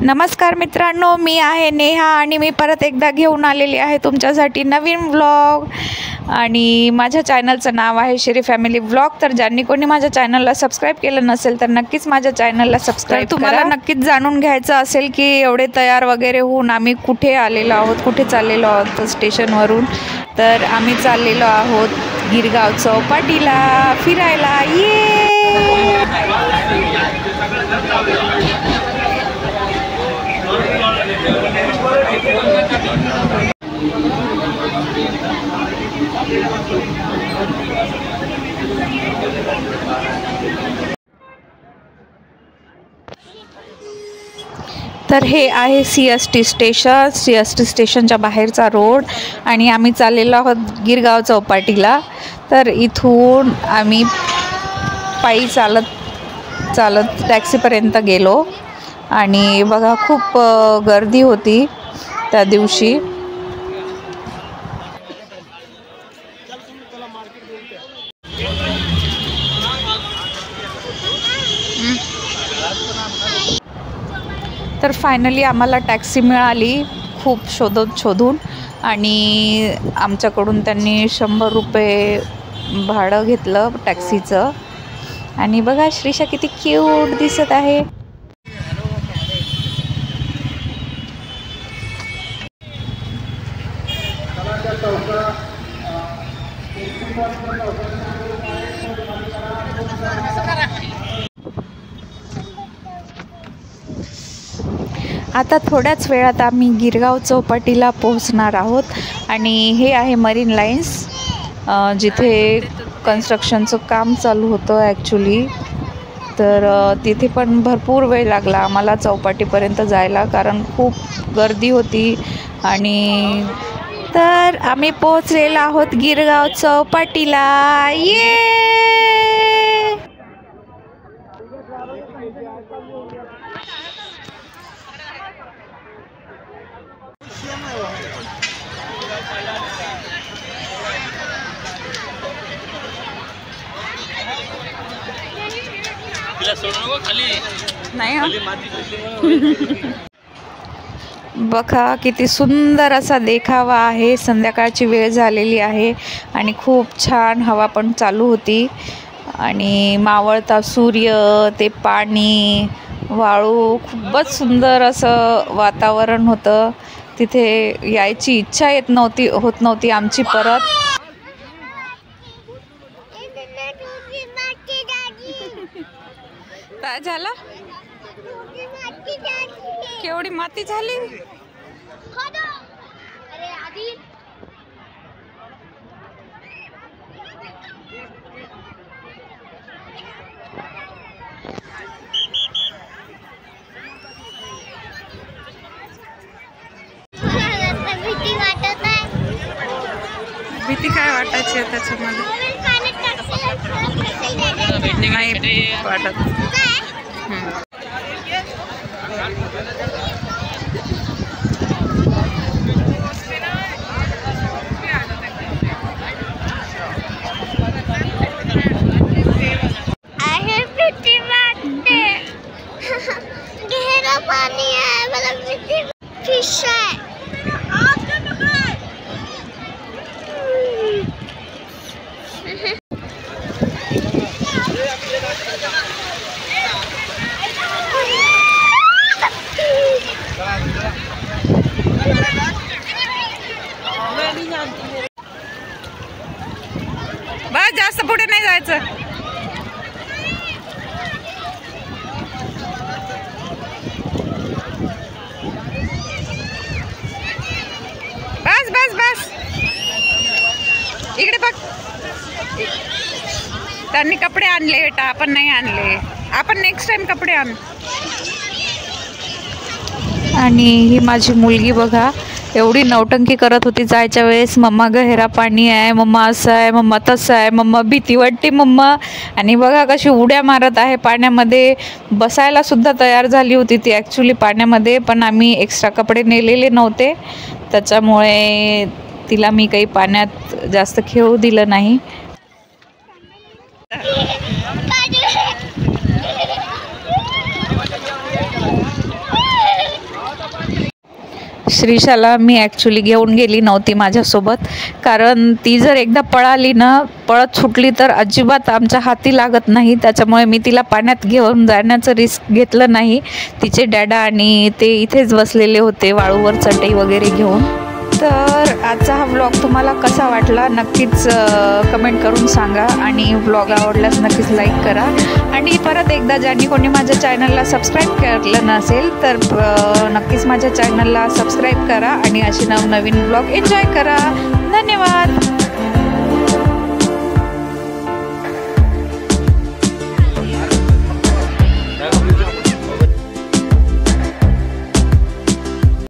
नमस्कार मित्रांनो, मी आहे नेहा आणि मी परत एकदा घेऊन आलेली आहे तुमच्यासाठी नवीन व्लॉग। आणि माझ्या चॅनलचं नाव आहे श्री फॅमिली व्लॉग। तर ज्यांनी कोणी माझ्या चॅनलला सबस्क्राईब केलं नसेल तर नक्कीच माझ्या चॅनलला सबस्क्राईब करा। तुम्हाला नक्कीच जाणून घ्यायचं असेल की एवढे तयार वगैरे होऊन आम्ही कुठे आलेलो आहोत, कुठे चाललेलो आहोत स्टेशनवरून। तर आम्ही चाललेलो आहोत गिरगाव चौपाटीला फिरायला। तर हे आहे CST स्टेशन, CST स्टेशनच्या बाहेरचा रोड आणि आम्ही चाललेलो आहोत गिरगाव चौपाटीला। तर इथून आम्ही पायी चालत टॅक्सीपर्यंत गेलो आणि बघा खूप गर्दी होती त्या दिवशी। तर फायनली आम्हाला टॅक्सी मिळाली खूप शोधून आणि आमच्याकडून त्यांनी 100 रुपये भाडं घेतलं टॅक्सीचं। आणि बघा श्रीषा किती क्यूट दिसत आहे। आता थोड्याच वेळात आम्ही गिरगाव चौपाटीला पोहोचणार आहोत आणि हे आहे मरीन लाईन्स, जिथे कन्स्ट्रक्शनचं काम चालू होतं ॲक्च्युली। तर तिथे पण भरपूर वेळ लागला आम्हाला चौपाटीपर्यंत जायला, कारण खूप गर्दी होती। आणि तर आम्ही पोहोचलेलो आहोत गिरगाव चौपाटीला। बघा किती सुंदर असा देखावा आहे। संध्याकाळची वेळ झालेली आहे आणि खूप छान हवा पण चालू होती आणि मावळता सूर्य, ते पाणी, वाळू, खूपच सुंदर असं वातावरण होतं। तिथे यायची इच्छा होत नव्हती आमची परत। काय झालं? केवढी माती झाली? भीती काय वाटायची त्याच्यामध्ये? नाही वाटत। पानी है, मतलब फिश है। बस जास्त पुढे नाही जायचं। बस बस बस इकडे बघ। त्यांनी कपडे आणले बेटा, आपण नाही आणले। आपण नेक्स्ट टाइम कपडे आण। आणि ही माझी मुलगी बघा एवढी नौटंकी करत होती जायच्या वेळेस। मम्मा गहिरा पाणी आहे, मम्मा असं आहे, मम्मा तसं आहे, मम्मा भीती वाटते मम्मा। आणि बघा कशी उड्या मारत आहे पाण्यामध्ये। बसायला सुद्धा तयार झाली होती ती ॲक्च्युली पाण्यामध्ये, पण आम्ही एक्स्ट्रा कपडे नेलेले नव्हते त्याच्यामुळे तिला मी काही पाण्यात जास्त खेळू दिलं नाही। श्रीशाला मी ॲक्च्युली घेऊन गेली नव्हती माझ्यासोबत, कारण ती जर एकदा पळाली ना, पळत सुटली तर अजिबात आमच्या हाती लागत नाही. त्याच्यामुळे मी तिला पाण्यात घेऊन जाण्याचं रिस्क घेतलं नाही. तिचे डॅडा आणि ते इथेच बसलेले होते वाळूवर चटई वगैरे घेऊन. तर आजचा हा व्लॉग तुम्हाला कसा वाटला नक्कीच कमेंट करून सांगा, आणि व्लॉग आवडल्यास नक्कीच लाईक करा. आणि परत एकदा ज्यांनी कोणी माझ्या चॅनलला सबस्क्राईब केलं नसेल तर नक्कीच माझ्या चॅनलला सबस्क्राईब करा आणि अशी नवनवीन व्लॉग एन्जॉय करा. धन्यवाद.